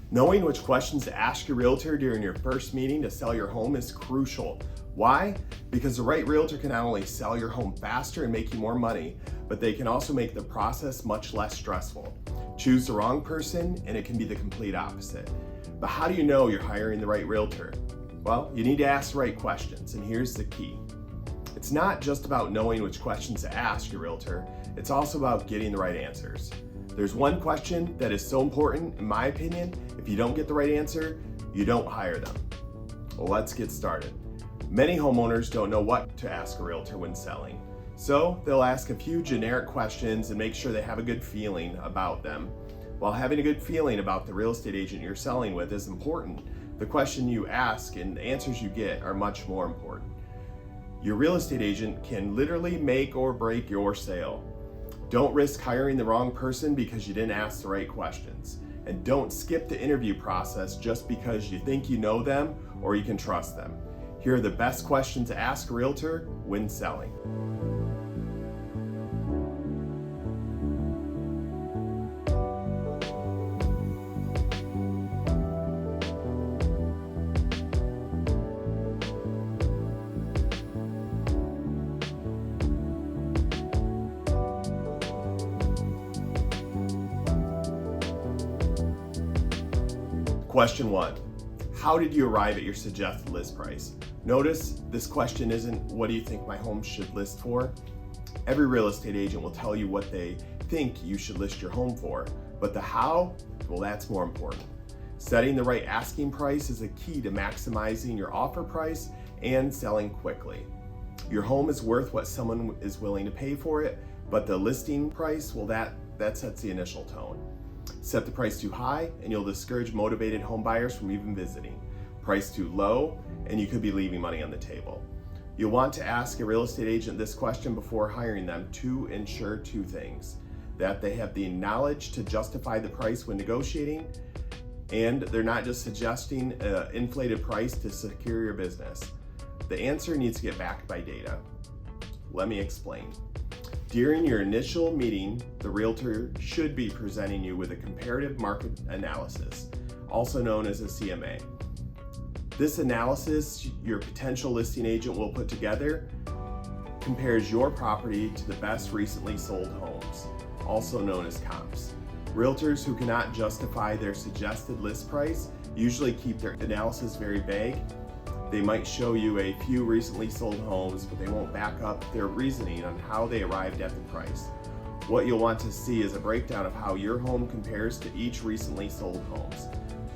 Knowing which questions to ask your realtor during your first meeting to sell your home is crucial. Why? Because the right realtor can not only sell your home faster and make you more money, but they can also make the process much less stressful. Choose the wrong person and it can be the complete opposite. But how do you know you're hiring the right realtor? Well, you need to ask the right questions, and here's the key. It's not just about knowing which questions to ask your realtor, it's also about getting the right answers. There's one question that is so important, in my opinion. If you don't get the right answer, you don't hire them. Well, let's get started. Many homeowners don't know what to ask a realtor when selling. So they'll ask a few generic questions and make sure they have a good feeling about them. While having a good feeling about the real estate agent you're selling with is important, the question you ask and the answers you get are much more important. Your real estate agent can literally make or break your sale. Don't risk hiring the wrong person because you didn't ask the right questions. And don't skip the interview process just because you think you know them or you can trust them. Here are the best questions to ask a realtor when selling. Question 1. How did you arrive at your suggested list price? Notice this question isn't, what do you think my home should list for? Every real estate agent will tell you what they think you should list your home for, but the how, well, that's more important. Setting the right asking price is a key to maximizing your offer price and selling quickly. Your home is worth what someone is willing to pay for it, but the listing price, well, that sets the initial tone. Set the price too high and you'll discourage motivated home buyers from even visiting. Price too low and you could be leaving money on the table. You'll want to ask a real estate agent this question before hiring them to ensure two things: that they have the knowledge to justify the price when negotiating, and they're not just suggesting an inflated price to secure your business. The answer needs to get backed by data. Let me explain. During your initial meeting, the realtor should be presenting you with a comparative market analysis, also known as a CMA. This analysis your potential listing agent will put together compares your property to the best recently sold homes, also known as comps. Realtors who cannot justify their suggested list price usually keep their analysis very vague. They might show you a few recently sold homes, but they won't back up their reasoning on how they arrived at the price. What you'll want to see is a breakdown of how your home compares to each recently sold homes.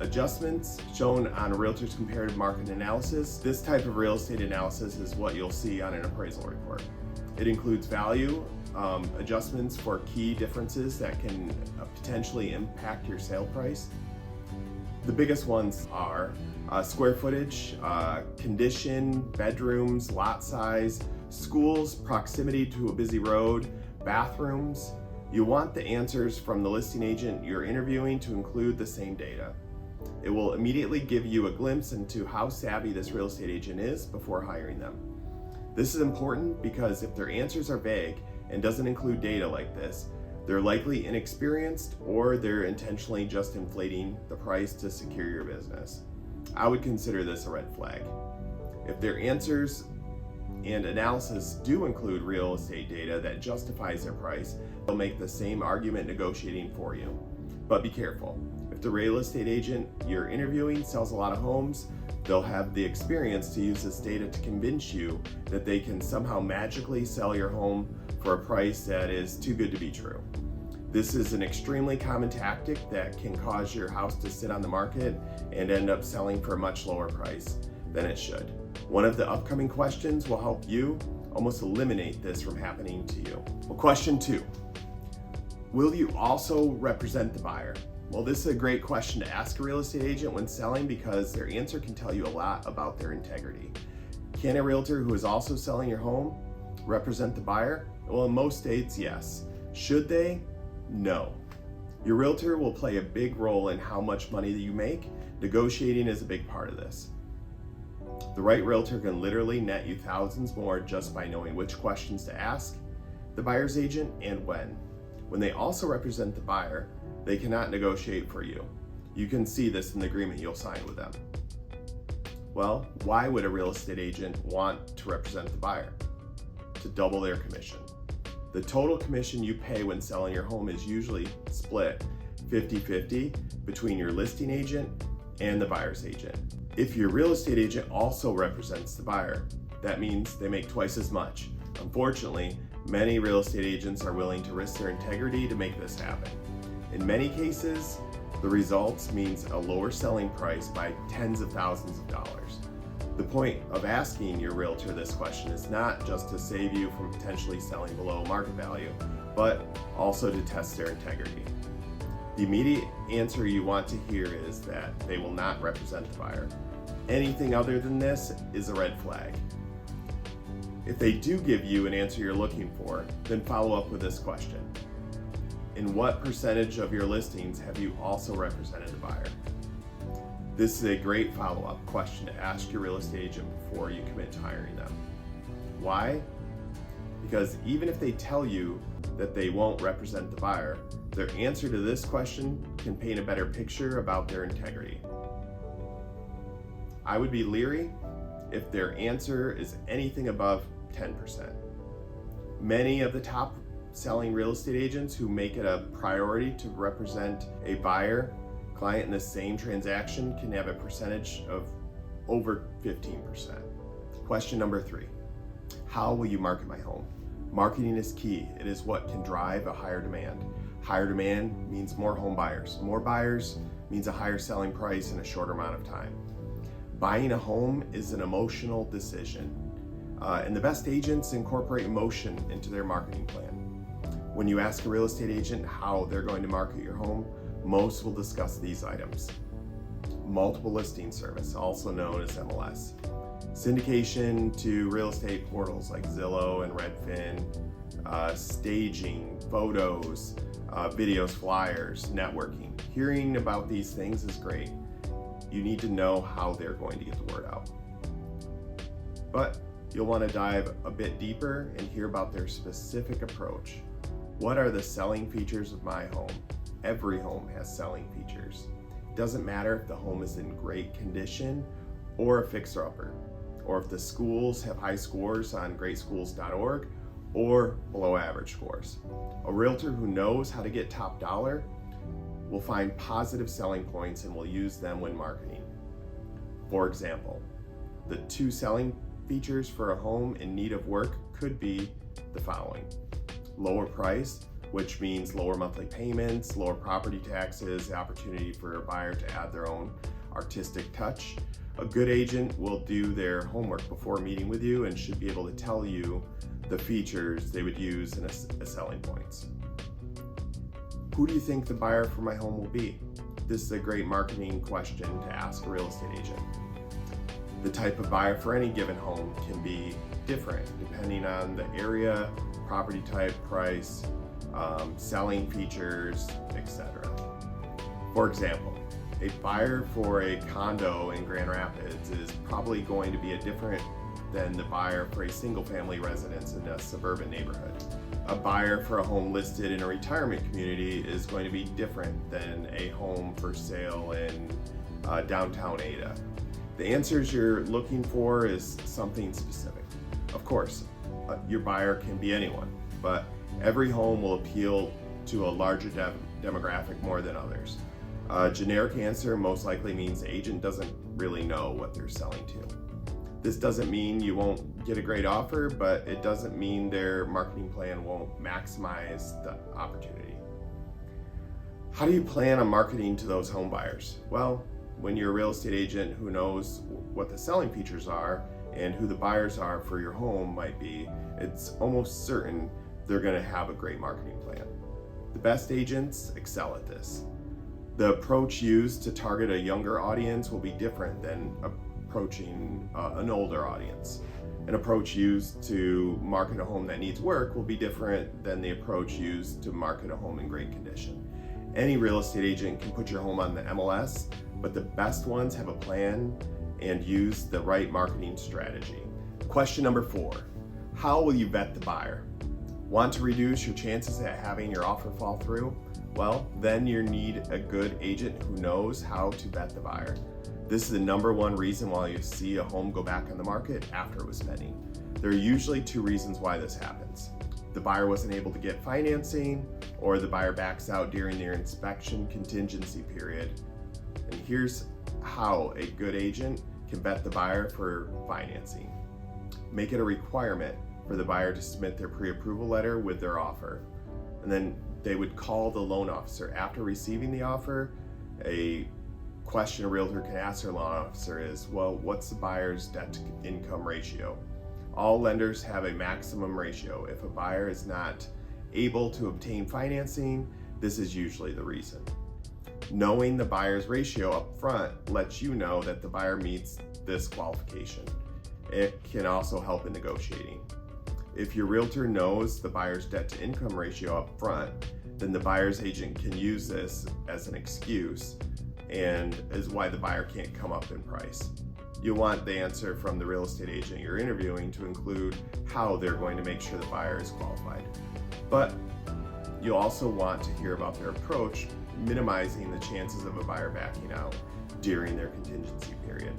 Adjustments shown on a realtor's comparative market analysis. This type of real estate analysis is what you'll see on an appraisal report. It includes value adjustments for key differences that can potentially impact your sale price. The biggest ones are square footage, condition, bedrooms, lot size, schools, proximity to a busy road, bathrooms. You want the answers from the listing agent you're interviewing to include the same data. It will immediately give you a glimpse into how savvy this real estate agent is before hiring them. This is important because if their answers are vague and doesn't include data like this, they're likely inexperienced or they're intentionally just inflating the price to secure your business. I would consider this a red flag. If their answers and analysis do include real estate data that justifies their price, they'll make the same argument negotiating for you. But be careful. If the real estate agent you're interviewing sells a lot of homes, they'll have the experience to use this data to convince you that they can somehow magically sell your home for a price that is too good to be true. This is an extremely common tactic that can cause your house to sit on the market and end up selling for a much lower price than it should. One of the upcoming questions will help you almost eliminate this from happening to you. Well, question 2. Will you also represent the buyer? Well, this is a great question to ask a real estate agent when selling because their answer can tell you a lot about their integrity. Can a realtor who is also selling your home represent the buyer? Well, in most states, yes. Should they? No. Your realtor will play a big role in how much money that you make. Negotiating is a big part of this. The right realtor can literally net you thousands more just by knowing which questions to ask the buyer's agent and when. When they also represent the buyer, they cannot negotiate for you. You can see this in the agreement you'll sign with them. Well, why would a real estate agent want to represent the buyer? To double their commission. The total commission you pay when selling your home is usually split 50-50 between your listing agent and the buyer's agent. If your real estate agent also represents the buyer, that means they make twice as much. Unfortunately, many real estate agents are willing to risk their integrity to make this happen. In many cases, the results means a lower selling price by tens of thousands of dollars. The point of asking your realtor this question is not just to save you from potentially selling below market value, but also to test their integrity. The immediate answer you want to hear is that they will not represent the buyer. Anything other than this is a red flag. If they do give you an answer you're looking for, then follow up with this question. In what percentage of your listings have you also represented the buyer? This is a great follow-up question to ask your real estate agent before you commit to hiring them. Why? Because even if they tell you that they won't represent the buyer, their answer to this question can paint a better picture about their integrity. I would be leery if their answer is anything above 10%. Many of the top selling real estate agents who make it a priority to represent a buyer client in the same transaction can have a percentage of over 15%. Question number 3, how will you market my home? Marketing is key. It is what can drive a higher demand. Higher demand means more home buyers. More buyers means a higher selling price in a shorter amount of time. Buying a home is an emotional decision, and the best agents incorporate emotion into their marketing plan. When you ask a real estate agent how they're going to market your home, most will discuss these items. Multiple listing service, also known as MLS. Syndication to real estate portals like Zillow and Redfin, staging, photos, videos, flyers, networking. Hearing about these things is great. You need to know how they're going to get the word out. But you'll want to dive a bit deeper and hear about their specific approach. What are the selling features of my home? Every home has selling features. It doesn't matter if the home is in great condition or a fixer-upper, or if the schools have high scores on greatschools.org or below average scores. A realtor who knows how to get top dollar will find positive selling points and will use them when marketing. For example, the 2 selling features for a home in need of work could be the following. Lower price, which means lower monthly payments, lower property taxes, the opportunity for a buyer to add their own artistic touch. A good agent will do their homework before meeting with you and should be able to tell you the features they would use in a selling points. Who do you think the buyer for my home will be? This is a great marketing question to ask a real estate agent. The type of buyer for any given home can be different depending on the area, property type, price, selling features, etc. For example, a buyer for a condo in Grand Rapids is probably going to be different than the buyer for a single-family residence in a suburban neighborhood. A buyer for a home listed in a retirement community is going to be different than a home for sale in downtown Ada. The answers you're looking for is something specific. Of course, your buyer can be anyone, but every home will appeal to a larger demographic more than others. A generic answer most likely means the agent doesn't really know what they're selling to. This doesn't mean you won't get a great offer, but it doesn't mean their marketing plan won't maximize the opportunity. How do you plan on marketing to those home buyers? Well, when you're a real estate agent who knows what the selling features are and who the buyers are for your home might be, it's almost certain they're going to have a great marketing plan. The best agents excel at this. The approach used to target a younger audience will be different than approaching an older audience. An approach used to market a home that needs work will be different than the approach used to market a home in great condition. Any real estate agent can put your home on the MLS, but the best ones have a plan and use the right marketing strategy. Question number 4, how will you vet the buyer? Want to reduce your chances at having your offer fall through? Well, then you need a good agent who knows how to vet the buyer. This is the number one reason why you see a home go back on the market after it was pending. There are usually two reasons why this happens. The buyer wasn't able to get financing, or the buyer backs out during their inspection contingency period. And here's how a good agent can vet the buyer for financing. Make it a requirement for the buyer to submit their pre-approval letter with their offer. And then they would call the loan officer. After receiving the offer, a question a realtor can ask their loan officer is, well, what's the buyer's debt to income ratio? All lenders have a maximum ratio. If a buyer is not able to obtain financing, this is usually the reason. Knowing the buyer's ratio up front lets you know that the buyer meets this qualification. It can also help in negotiating. If your realtor knows the buyer's debt to income ratio up front, then the buyer's agent can use this as an excuse and is why the buyer can't come up in price. You'll want the answer from the real estate agent you're interviewing to include how they're going to make sure the buyer is qualified. But you'll also want to hear about their approach, minimizing the chances of a buyer backing out during their contingency period.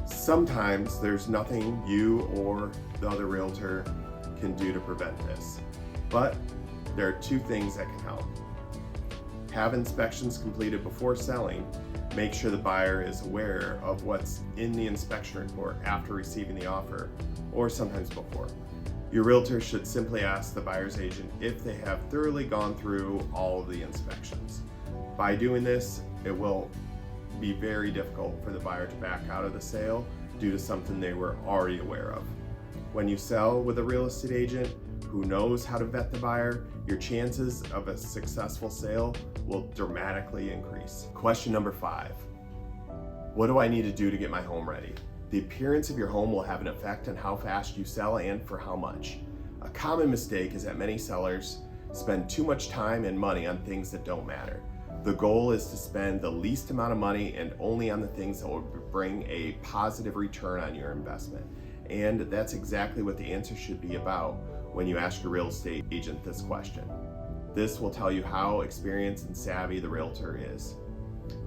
Sometimes there's nothing you or the other realtor can do to prevent this, but there are two things that can help. Have inspections completed before selling. Make sure the buyer is aware of what's in the inspection report after receiving the offer, or sometimes before. Your realtor should simply ask the buyer's agent if they have thoroughly gone through all of the inspections. By doing this, it will be very difficult for the buyer to back out of the sale due to something they were already aware of. When you sell with a real estate agent who knows how to vet the buyer, your chances of a successful sale will dramatically increase. Question number 5. What do I need to do to get my home ready? The appearance of your home will have an effect on how fast you sell and for how much. A common mistake is that many sellers spend too much time and money on things that don't matter. The goal is to spend the least amount of money and only on the things that will bring a positive return on your investment. And that's exactly what the answer should be about when you ask your real estate agent this question. This will tell you how experienced and savvy the realtor is.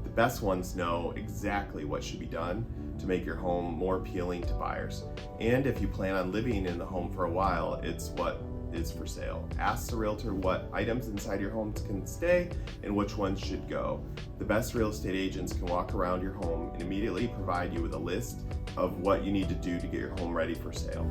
The best ones know exactly what should be done to make your home more appealing to buyers. And if you plan on living in the home for a while, it's what is for sale. Ask the realtor what items inside your home can stay and which ones should go. The best real estate agents can walk around your home and immediately provide you with a list of what you need to do to get your home ready for sale.